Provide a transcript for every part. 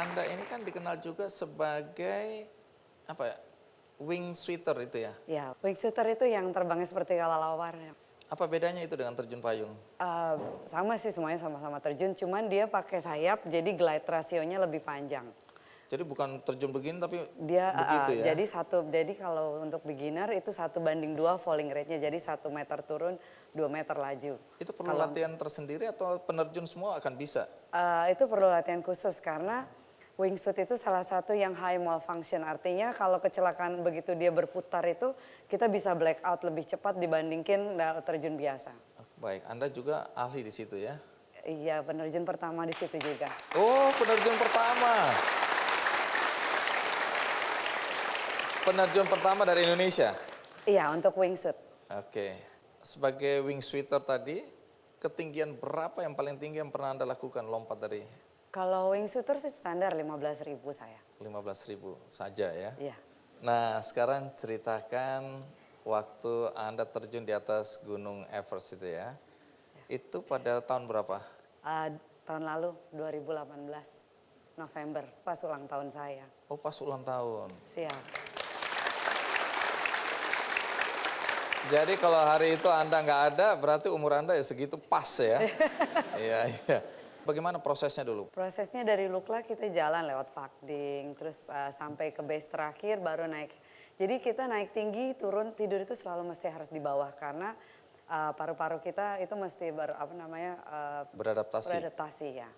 Anda ini kan dikenal juga sebagai apa ya? Wing sweeter itu ya. Ya, wingsuiter itu yang terbangnya seperti kelelawar. Apa bedanya itu dengan terjun payung? Sama sih, semuanya sama-sama terjun, cuman dia pakai sayap jadi glide rasionya lebih panjang. Jadi bukan terjun begini tapi Dia begitu ya. jadi kalau untuk beginner itu 1:2 falling rate-nya, jadi 1 meter turun 2 meter laju. Itu perlu latihan tersendiri atau penerjun semua akan bisa? Itu perlu latihan khusus karena wingsuit itu salah satu yang high malfunction, artinya kalau kecelakaan begitu dia berputar itu kita bisa black out lebih cepat dibandingkan terjun biasa. Baik, Anda juga ahli di situ ya. Iya, penerjun pertama di situ juga. Oh, penerjun pertama. Penerjun pertama dari Indonesia. Iya, untuk wingsuit. Oke. Sebagai wing sweeter tadi, ketinggian berapa yang paling tinggi yang pernah Anda lakukan lompat dari Kalau wingsuiter sih standar 15.000 saya. 15.000 saja ya? Iya. Nah, sekarang ceritakan waktu Anda terjun di atas Gunung Everest itu ya. Itu pada tahun berapa? Tahun lalu 2018 November pas ulang tahun saya. Oh, pas ulang tahun. Siap. Jadi kalau hari itu Anda nggak ada, berarti umur Anda ya segitu pas ya? Iya, iya. Bagaimana prosesnya dulu? Prosesnya dari Lukla kita jalan lewat Fakding, terus sampai ke base terakhir baru naik. Jadi kita naik tinggi, turun tidur itu selalu mesti harus di bawah karena paru-paru kita itu mesti beradaptasi ya.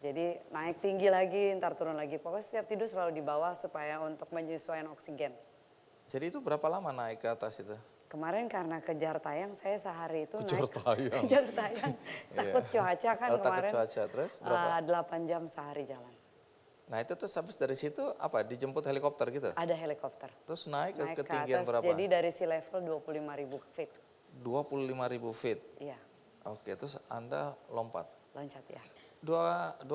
Jadi naik tinggi lagi, ntar turun lagi. Pokoknya setiap tidur selalu di bawah supaya untuk menyesuaikan oksigen. Jadi itu berapa lama naik ke atas itu? Kemarin karena kejar tayang saya sehari itu Kejar naik. tayang. Kejar tayang. Takut cuaca kan kemarin. Takut cuaca, terus berapa? 8 jam sehari jalan. Nah itu terus habis dari situ apa? Dijemput helikopter gitu? Ada helikopter. Terus naik ke Ke ketinggian atas, berapa? jadi dari sea level 25.000 feet. 25.000 feet. Iya, Oke, terus Anda lompat. loncat ya. 25.000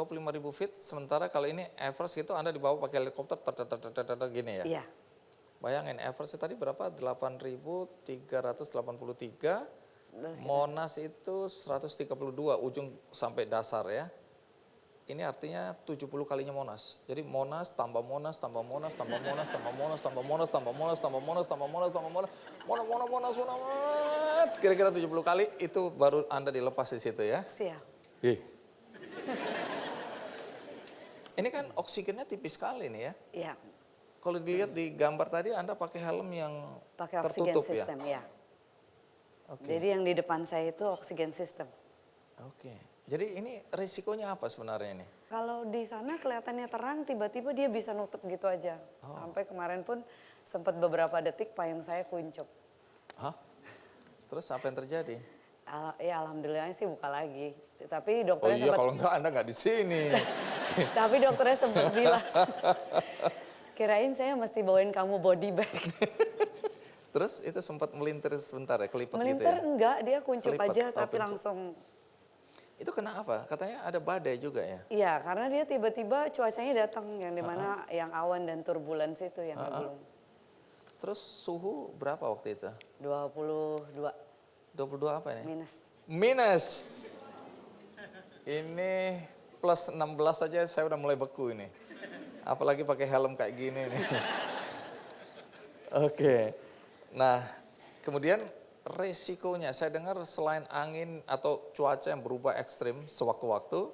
feet, sementara kalau ini Everest gitu Anda dibawa pakai helikopter gini ya? Iya. Bayangin Everest tadi berapa? 8.383. Monas itu 132 ujung sampai dasar ya. Ini artinya 70 kalinya Monas. Jadi Monas tambah Monas tambah Monas tambah Monas tambah Monas tambah Monas tambah Monas tambah Monas tambah Monas tambah Monas Monas kira-kira 70 kali itu baru Anda dilepas di situ ya. Siap. Ini kan oksigennya tipis sekali nih ya. Iya. Kalau dilihat di gambar tadi Anda pakai helm yang Pakai oksigen tertutup system ya. ya. Oke. Jadi yang di depan saya itu oksigen system. Oke. Jadi ini risikonya apa sebenarnya ini? Kalau di sana kelihatannya terang, tiba-tiba dia bisa nutup gitu aja. Sampai kemarin pun sempat beberapa detik payung saya kuncup. Hah? Terus apa yang terjadi? Ya alhamdulillah sih buka lagi. Tapi Oh dokternya iya, kalau enggak Anda enggak di sini. tapi dokternya sempat bilang, kirain saya mesti bawain kamu body bag. Terus itu sempat melintir sebentar ya, kelipet gitu Melintir ya? enggak, dia kuncup Kelipet, aja tapi kuncup. langsung. Itu kenapa? Katanya ada badai juga ya? Iya, karena dia tiba-tiba cuacanya datang yang dimana yang awan dan turbulence itu yang belum. Terus suhu berapa waktu itu? 22 22 apa ini? minus. Minus. Ini plus 16 saja saya udah mulai beku ini. Apalagi pakai helm kayak gini nih. Oke. Nah, kemudian resikonya saya dengar selain angin atau cuaca yang berubah ekstrim sewaktu-waktu,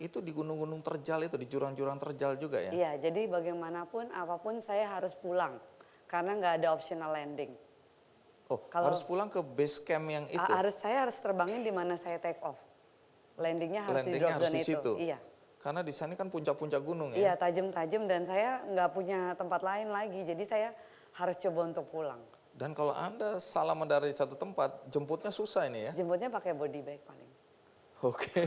itu di gunung-gunung terjal itu, di jurang-jurang terjal juga ya? Iya, jadi bagaimanapun apapun saya harus pulang karena nggak ada optional landing. Oh, harus pulang ke base camp yang itu? Saya harus terbangin di mana saya take off. Landingnya harus di Landingnya drop harus zone di situ? itu. Iya. Karena di sana kan puncak-puncak gunung ya? Iya, tajam-tajam dan saya nggak punya tempat lain lagi. Jadi saya harus coba untuk pulang. Dan kalau Anda salah mendarat di satu tempat, jemputnya susah ini ya? Jemputnya pakai body bag paling. Oke.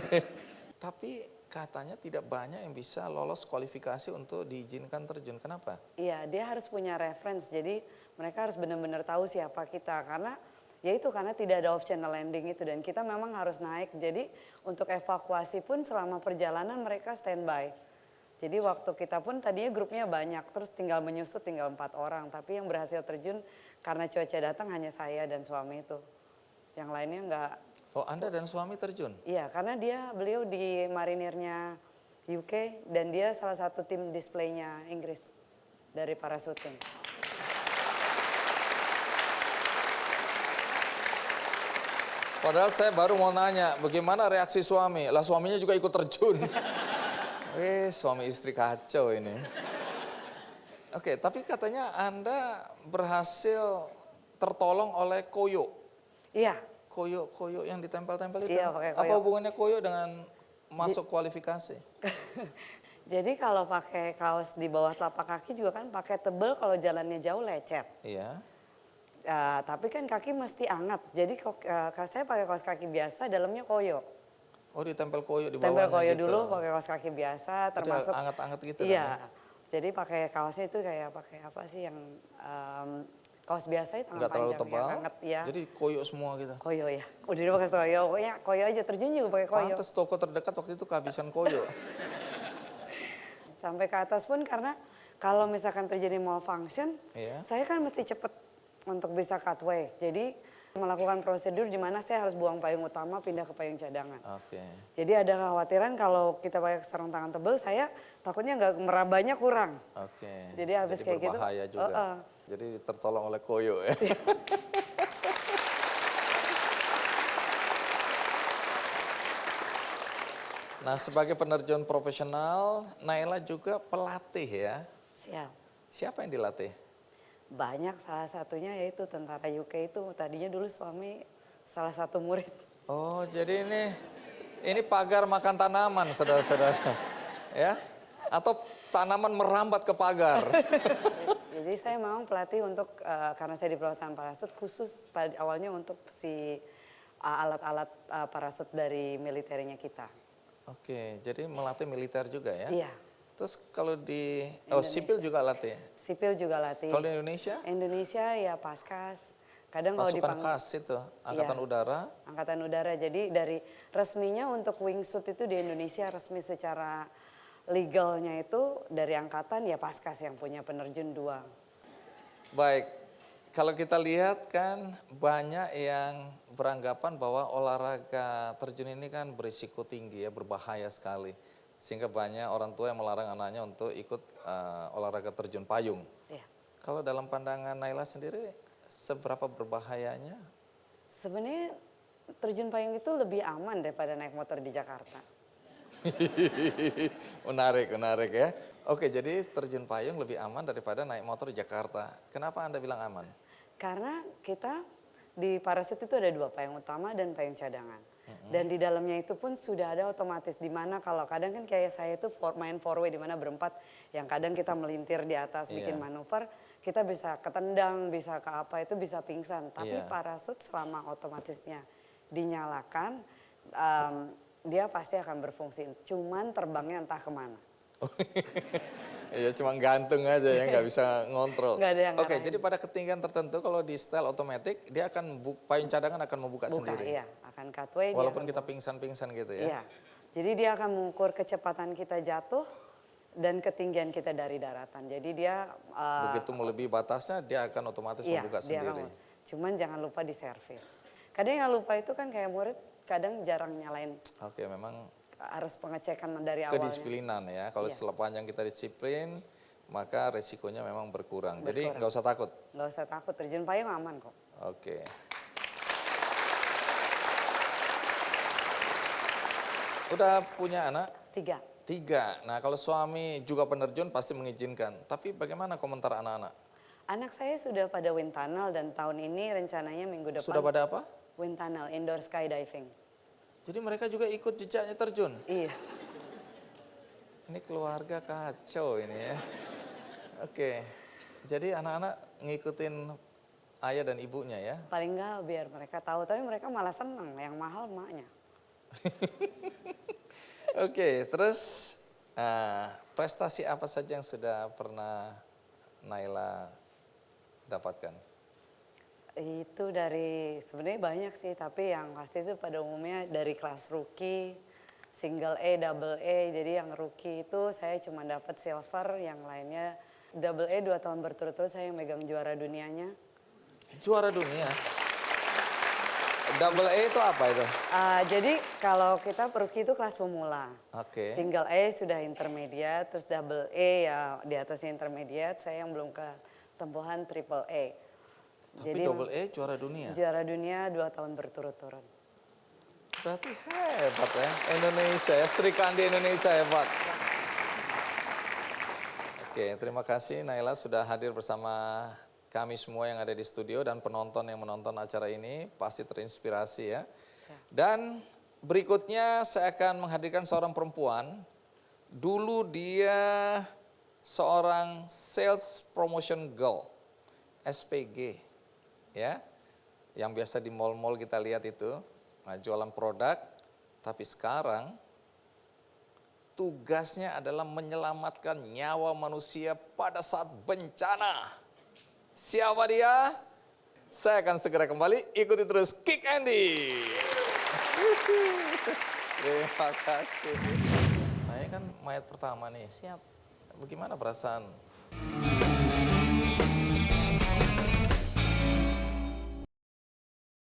Tapi katanya tidak banyak yang bisa lolos kualifikasi untuk diizinkan terjun. Kenapa? Iya, dia harus punya reference. Jadi mereka harus benar-benar tahu siapa kita. Karena ya itu karena tidak ada optional landing itu. Dan kita memang harus naik. Jadi untuk evakuasi pun selama perjalanan mereka standby. Jadi waktu kita pun tadinya grupnya banyak. Terus tinggal menyusut tinggal 4 orang. Tapi yang berhasil terjun karena cuaca datang hanya saya dan suami itu. Yang lainnya enggak. Oh, Anda dan suami terjun? Iya, karena beliau di marinirnya UK, dan dia salah satu tim displaynya Inggris dari parachuting. Padahal saya baru mau nanya, bagaimana reaksi suami? Lah suaminya juga ikut terjun. Suami istri kacau ini. Oke, tapi katanya Anda berhasil tertolong oleh koyo. Iya. Koyo yang ditempel-tempel itu. Iya, pakai koyo. Apa hubungannya koyo dengan masuk kualifikasi? Jadi kalau pakai kaos di bawah telapak kaki juga kan pakai tebel, kalau jalannya jauh lecet. Iya. Tapi kan kaki mesti anget. Jadi saya pakai kaos kaki biasa, dalamnya koyo. Oh, ditempel koyo di bawahnya Tempel koyo gitu. dulu, pakai kaos kaki biasa, termasuk anget-anget gitu. iya. Jadi pakai kaosnya itu kayak pakai apa sih yang kaos biasa itu tangan Nggak terlalu panjang tebal. yang anget ya. Jadi koyo semua gitu. Koyo ya. Udah pakai koyo, pokoknya koyo aja, terjun juga pakai koyo. Pantes toko terdekat waktu itu kehabisan koyo. Sampai ke atas pun karena kalau misalkan terjadi malfunction, Iya. saya kan mesti cepet untuk bisa cutway. Jadi melakukan prosedur di mana saya harus buang payung utama pindah ke payung cadangan. Oke. Jadi ada kekhawatiran kalau kita pakai sarung tangan tebal, saya takutnya nggak merabanya kurang. Oke. Jadi habis kayak gitu, berbahaya juga. Jadi tertolong oleh koyo ya. Nah, sebagai penerjun profesional, Naila juga pelatih ya. Siap. Siapa yang dilatih? Banyak, salah satunya yaitu tentara UK itu. Tadinya dulu suami salah satu murid. Oh, jadi ini pagar makan tanaman, saudara-saudara. Ya? Atau tanaman merambat ke pagar. Jadi saya memang pelatih untuk, karena saya di pelaksanaan parasut khusus pada awalnya untuk alat-alat parasut dari militernya kita. Oke, jadi melatih militer juga ya? Iya. Terus kalau di sipil juga latih? Sipil juga latih. Kalau di Indonesia? Indonesia ya Paskas. Kadang kalau Pasukan khas itu, Angkatan Iya. Udara. Angkatan Udara. Jadi dari resminya untuk wingsuit itu di Indonesia resmi secara legalnya itu dari angkatan ya Paskas yang punya penerjun 2. Baik, kalau kita lihat kan banyak yang beranggapan bahwa olahraga terjun ini kan berisiko tinggi ya, berbahaya sekali. Sehingga banyak orang tua yang melarang anaknya untuk ikut olahraga terjun payung. Ya. Kalau dalam pandangan Naila sendiri, seberapa berbahayanya? Sebenarnya terjun payung itu lebih aman daripada naik motor di Jakarta. Menarik ya. Oke, jadi terjun payung lebih aman daripada naik motor di Jakarta. Kenapa Anda bilang aman? Karena kita di parasut itu ada 2, payung utama dan payung cadangan. Dan di dalamnya itu pun sudah ada otomatis, di mana kalau kadang kan kayak saya itu main four-way di mana berempat, yang kadang kita melintir di atas bikin manuver, kita bisa ketendang, bisa ke apa, itu bisa pingsan. Tapi parasut selama otomatisnya dinyalakan, dia pasti akan berfungsi. Cuman terbangnya entah kemana. Iya, cuma gantung aja ya, nggak bisa ngontrol. Nggak ada yang Oke, ngarahin. jadi pada ketinggian tertentu kalau di style otomatis dia akan payung cadangan akan membuka sendiri. Iya, akan cutway. Walaupun kita pingsan-pingsan gitu ya. Iya, jadi dia akan mengukur kecepatan kita jatuh dan ketinggian kita dari daratan. Jadi dia Begitu melebihi batasnya dia akan otomatis membuka dia sendiri. cuman jangan lupa di servis. Kadang yang lupa itu kan kayak murid kadang jarang nyalain, Oke, memang harus pengecekan dari awalnya. kedisiplinan ya. Kalau Iya. sepanjang kita disiplin, maka resikonya memang berkurang. Jadi nggak usah takut. Nggak usah takut, terjun payung aman kok. Oke. Udah punya anak? 3. 3. Nah, kalau suami juga penerjun pasti mengizinkan. Tapi bagaimana komentar anak-anak? Anak saya sudah pada wind tunnel dan tahun ini rencananya minggu depan Sudah pada apa? wind tunnel, indoor skydiving. Jadi mereka juga ikut jejaknya terjun. Iya. Ini keluarga kacau ini ya. Oke. Jadi anak-anak ngikutin ayah dan ibunya ya. Paling enggak biar mereka tahu, tapi mereka malah seneng, yang mahal emaknya. Oke, terus prestasi apa saja yang sudah pernah Naila dapatkan? Itu dari, sebenarnya banyak sih, tapi yang pasti itu pada umumnya dari kelas rookie, single A, double A. Jadi yang rookie itu saya cuma dapat silver, yang lainnya double A 2 tahun berturut-turut saya yang megang juara dunianya. Juara dunia. Double A itu apa itu? Jadi kalau kita rookie itu kelas pemula. Oke. Single A sudah intermediate, terus double A ya di atasnya intermediate. Saya yang belum ke tempuhan triple A. Tapi double A juara dunia. Juara dunia 2 tahun berturut-turut. Berarti hebat ya, Indonesia ya, Sri Kandi Indonesia hebat. Oke, terima kasih Naila sudah hadir bersama kami semua yang ada di studio dan penonton yang menonton acara ini pasti terinspirasi ya. Dan berikutnya saya akan menghadirkan seorang perempuan. Dulu dia seorang sales promotion girl, SPG ya. Yang biasa di mall-mall kita lihat itu. Nah, jualan produk, tapi sekarang tugasnya adalah menyelamatkan nyawa manusia pada saat bencana. Siapa dia? Saya akan segera kembali, ikuti terus Kick Andy. Terima kasih. Nah, ini kan mayat pertama nih. Siap. Bagaimana perasaan?